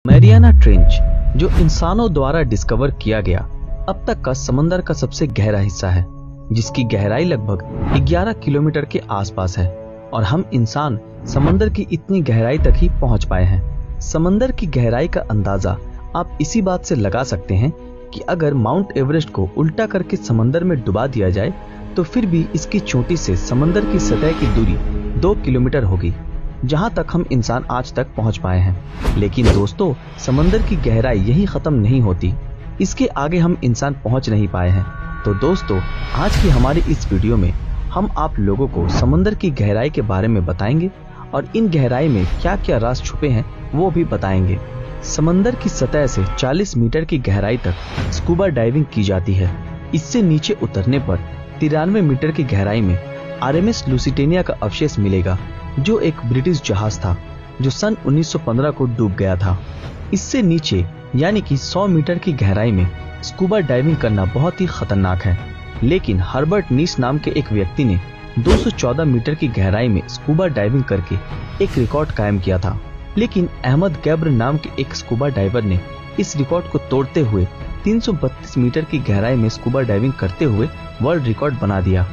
Mariana trench, जो इंसानों द्वारा डिस्कवर किया गया अब तक का समंदर का सबसे गहरा हिस्सा है, जिसकी गहराई लगभग 11 किलोमीटर के आसपास है और हम इंसान समंदर की इतनी गहराई तक ही पहुंच पाए हैं। समंदर की गहराई का अंदाजा आप इसी बात से लगा सकते हैं कि अगर माउंट एवरेस्ट को उल्टा करके समंदर में डुबा दिया जाए तो फिर भी इसकी चोटी से समंदर की सतह की दूरी 2 किलोमीटर होगी, जहां तक हम इंसान आज तक पहुंच पाए हैं। लेकिन दोस्तों, समंदर की गहराई यही खत्म नहीं होती, इसके आगे हम इंसान पहुंच नहीं पाए हैं। तो दोस्तों, आज की हमारी इस वीडियो में हम आप लोगों को समंदर की गहराई के बारे में बताएंगे और इन गहराई में क्या क्या राज छुपे हैं वो भी बताएंगे। समंदर की सतह से 40 मीटर की गहराई तक स्कूबा डाइविंग की जाती है। इससे नीचे उतरने पर 93 मीटर की गहराई में RMS लुसिटेनिया का अवशेष मिलेगा, जो एक ब्रिटिश जहाज था जो सन 1915 को डूब गया था। इससे नीचे यानी कि 100 मीटर की गहराई में स्कूबा डाइविंग करना बहुत ही खतरनाक है, लेकिन हर्बर्ट नीश नाम के एक व्यक्ति ने 214 मीटर की गहराई में स्कूबा डाइविंग करके एक रिकॉर्ड कायम किया था। लेकिन अहमद गैब्र नाम के एक स्कूबा डाइवर ने इस रिकॉर्ड को तोड़ते हुए 332 मीटर की गहराई में स्कूबा डाइविंग करते हुए वर्ल्ड रिकॉर्ड बना दिया।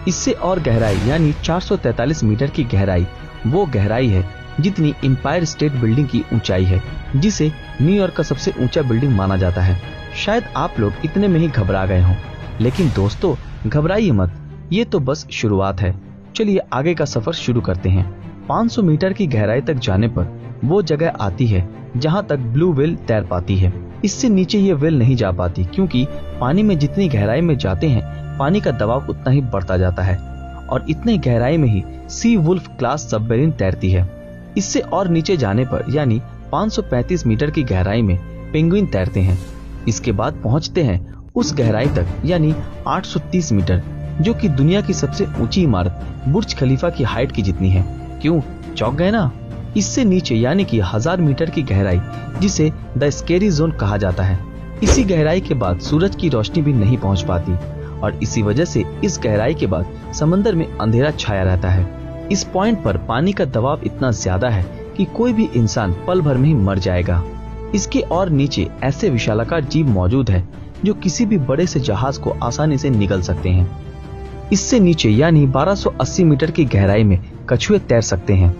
इससे और गहराई यानी 443 मीटर की गहराई वो गहराई है जितनी एम्पायर स्टेट बिल्डिंग की ऊंचाई है, जिसे न्यूयॉर्क का सबसे ऊंचा बिल्डिंग माना जाता है। शायद आप लोग इतने में ही घबरा गए हों, लेकिन दोस्तों घबराइए मत, ये तो बस शुरुआत है। चलिए आगे का सफर शुरू करते हैं। 500 मीटर की गहराई तक जाने पर वो जगह आती है जहां तक ब्लू व्हेल तैर पाती है। इससे नीचे ये व्हेल नहीं जा पाती, क्योंकि पानी में जितनी गहराई में जाते हैं पानी का दबाव उतना ही बढ़ता जाता है और इतने गहराई में ही सी वुल्फ क्लास सबमरीन तैरती है। इससे और नीचे जाने पर यानी 535 मीटर की गहराई में पेंगुइन तैरते हैं। इसके बाद पहुंचते हैं उस गहराई तक यानी 830 मीटर, जो कि दुनिया की सबसे ऊंची इमारत बुर्ज खलीफा की हाइट की जितनी है। क्यों चौंक गए ना? इससे नीचे यानी कि 1000 मीटर की गहराई, जिसे द स्केरी जोन कहा जाता है। इसी गहराई के बाद सूरज की रोशनी भी नहीं पहुंच पाती और इसी वजह से इस गहराई के बाद समंदर में अंधेरा छाया रहता है। इस पॉइंट पर पानी का दबाव इतना ज्यादा है कि कोई भी इंसान पल भर में ही मर जाएगा। इसके और नीचे ऐसे विशालाकार जीव मौजूद है जो किसी भी बड़े से जहाज को आसानी से निगल सकते हैं। इससे नीचे यानी 1280 मीटर की गहराई में कछुए तैर सकते हैं।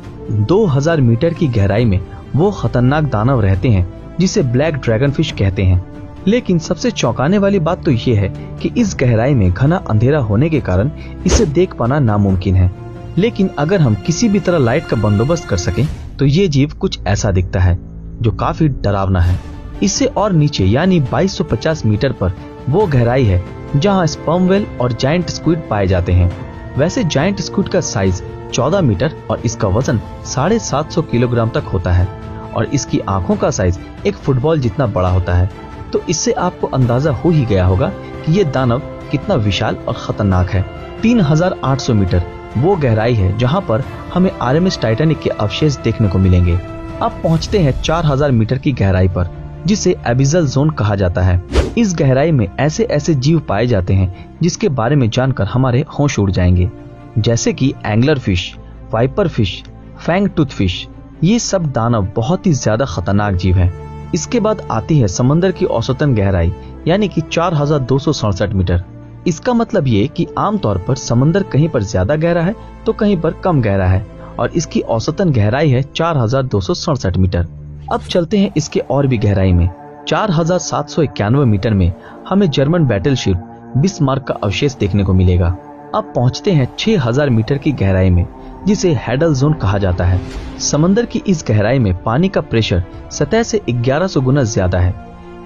2000 मीटर की गहराई में वो खतरनाक दानव रहते हैं जिसे ब्लैक ड्रैगन फिश कहते हैं। लेकिन सबसे चौंकाने वाली बात तो ये है कि इस गहराई में घना अंधेरा होने के कारण इसे देख पाना नामुमकिन है। लेकिन अगर हम किसी भी तरह लाइट का बंदोबस्त कर सकें तो ये जीव कुछ ऐसा दिखता है जो काफी डरावना है। इससे और नीचे यानी 2250 मीटर पर वो गहराई है जहां स्पर्म व्हेल और जायंट स्क्विड पाए जाते हैं। वैसे जायंट स्क्विड का साइज 14 मीटर और इसका वजन 750 किलोग्राम तक होता है और इसकी आंखों का साइज एक फुटबॉल जितना बड़ा होता है। तो इससे आपको अंदाजा हो ही गया होगा कि ये दानव कितना विशाल और खतरनाक है। 3800 मीटर वो गहराई है जहां पर हमें RMS टाइटैनिक के अवशेष देखने को मिलेंगे। अब पहुंचते हैं 4000 मीटर की गहराई पर, जिसे एबिसल जोन कहा जाता है। इस गहराई में ऐसे ऐसे जीव पाए जाते हैं जिसके बारे में जानकर हमारे होश उड़ जाएंगे, जैसे कि angler fish, viper fish, fang tooth fish. ये सब दानव बहुत ही ज्यादा खतरनाक जीव हैं। इसके बाद आती है समंदर की औसतन गहराई यानी कि 4267 मीटर। इसका मतलब ये कि आमतौर पर समंदर कहीं पर ज्यादा गहरा है तो कहीं पर कम गहरा है और इसकी औसतन गहराई है 4267 मीटर। अब चलते हैं इसके और भी गहराई में। 4791 मीटर में हमें जर्मन बैटलशिप बिस्मार्क का अवशेष देखने को मिलेगा। अब पहुंचते हैं 6000 मीटर की गहराई में, जिसे हैडल जोन कहा जाता है। समंदर की इस गहराई में पानी का प्रेशर सतह से 1100 गुना ज्यादा है।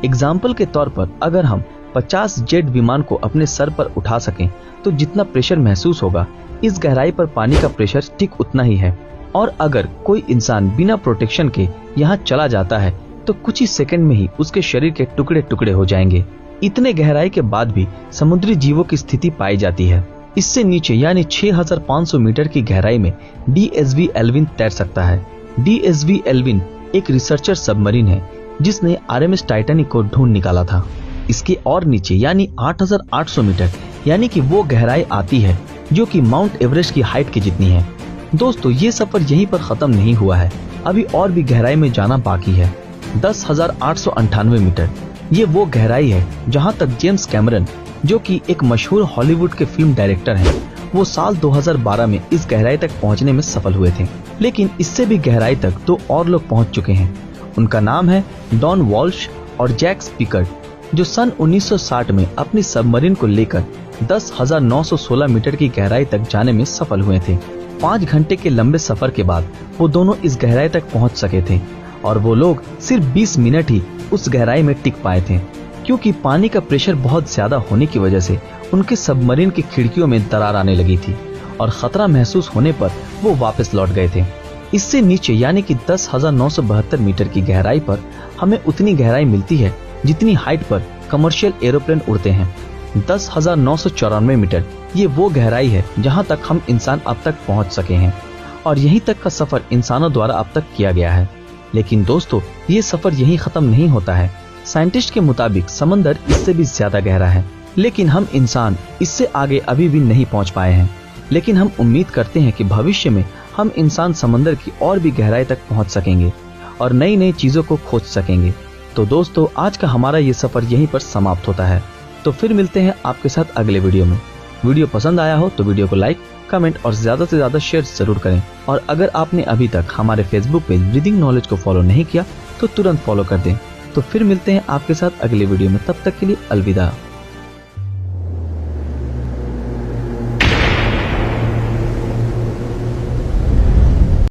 एग्जाम्पल के तौर पर अगर हम 50 जेट विमान को अपने सर पर उठा सकें तो जितना प्रेशर महसूस होगा, इस गहराई पर पानी का प्रेशर ठीक उतना ही है। और अगर कोई इंसान बिना प्रोटेक्शन के यहाँ चला जाता है तो कुछ ही सेकंड में ही उसके शरीर के टुकड़े टुकड़े हो जाएंगे। इतने गहराई के बाद भी समुद्री जीवों की स्थिति पाई जाती है। इससे नीचे यानी 6500 मीटर की गहराई में DSV एल्विन तैर सकता है। DSV एल्विन एक रिसर्चर सबमरीन है जिसने RMS टाइटैनिक को ढूंढ निकाला था। इसके और नीचे यानी 8800 मीटर यानी कि वो गहराई आती है जो कि माउंट एवरेस्ट की हाइट की जितनी है। दोस्तों, ये सफर यहीं पर खत्म नहीं हुआ है, अभी और भी गहराई में जाना बाकी है। 10,898 मीटर। ये वो गहराई है जहां तक जेम्स कैमरन, जो कि एक मशहूर हॉलीवुड के फिल्म डायरेक्टर हैं, वो साल 2012 में इस गहराई तक पहुंचने में सफल हुए थे। लेकिन इससे भी गहराई तक 2 और लोग पहुंच चुके हैं। उनका नाम है डॉन वॉल्श और जैक स्पीकर, जो सन 1960 में अपनी सबमरीन को लेकर 10,916 मीटर की गहराई तक जाने में सफल हुए थे। 5 घंटे के लंबे सफर के बाद वो दोनों इस गहराई तक पहुंच सके थे और वो लोग सिर्फ 20 मिनट ही उस गहराई में टिक पाए थे, क्योंकि पानी का प्रेशर बहुत ज्यादा होने की वजह से उनके सबमरीन की खिड़कियों में दरार आने लगी थी और खतरा महसूस होने पर वो वापस लौट गए थे। इससे नीचे यानी कि 10,972 मीटर की गहराई पर हमें उतनी गहराई मिलती है जितनी हाइट पर कमर्शियल एरोप्लेन उड़ते हैं। 10,994 मीटर ये वो गहराई है जहां तक हम इंसान अब तक पहुंच सके हैं और यहीं तक का सफर इंसानों द्वारा अब तक किया गया है। लेकिन दोस्तों, ये सफर यहीं खत्म नहीं होता है। साइंटिस्ट के मुताबिक समंदर इससे भी ज्यादा गहरा है, लेकिन हम इंसान इससे आगे अभी भी नहीं पहुंच पाए हैं। लेकिन हम उम्मीद करते हैं कि भविष्य में हम इंसान समंदर की और भी गहराई तक पहुंच सकेंगे और नई नई चीजों को खोज सकेंगे। तो दोस्तों, आज का हमारा ये सफर यहीं पर समाप्त होता है। तो फिर मिलते हैं आपके साथ अगले वीडियो में। वीडियो पसंद आया हो तो वीडियो को लाइक, कमेंट और ज्यादा से ज्यादा शेयर जरूर करें। और अगर आपने अभी तक हमारे फेसबुक पेज ब्रीदिंग नॉलेज को फॉलो नहीं किया तो तुरंत फॉलो कर दें। तो फिर मिलते हैं आपके साथ अगले वीडियो में। तब तक के लिए अलविदा।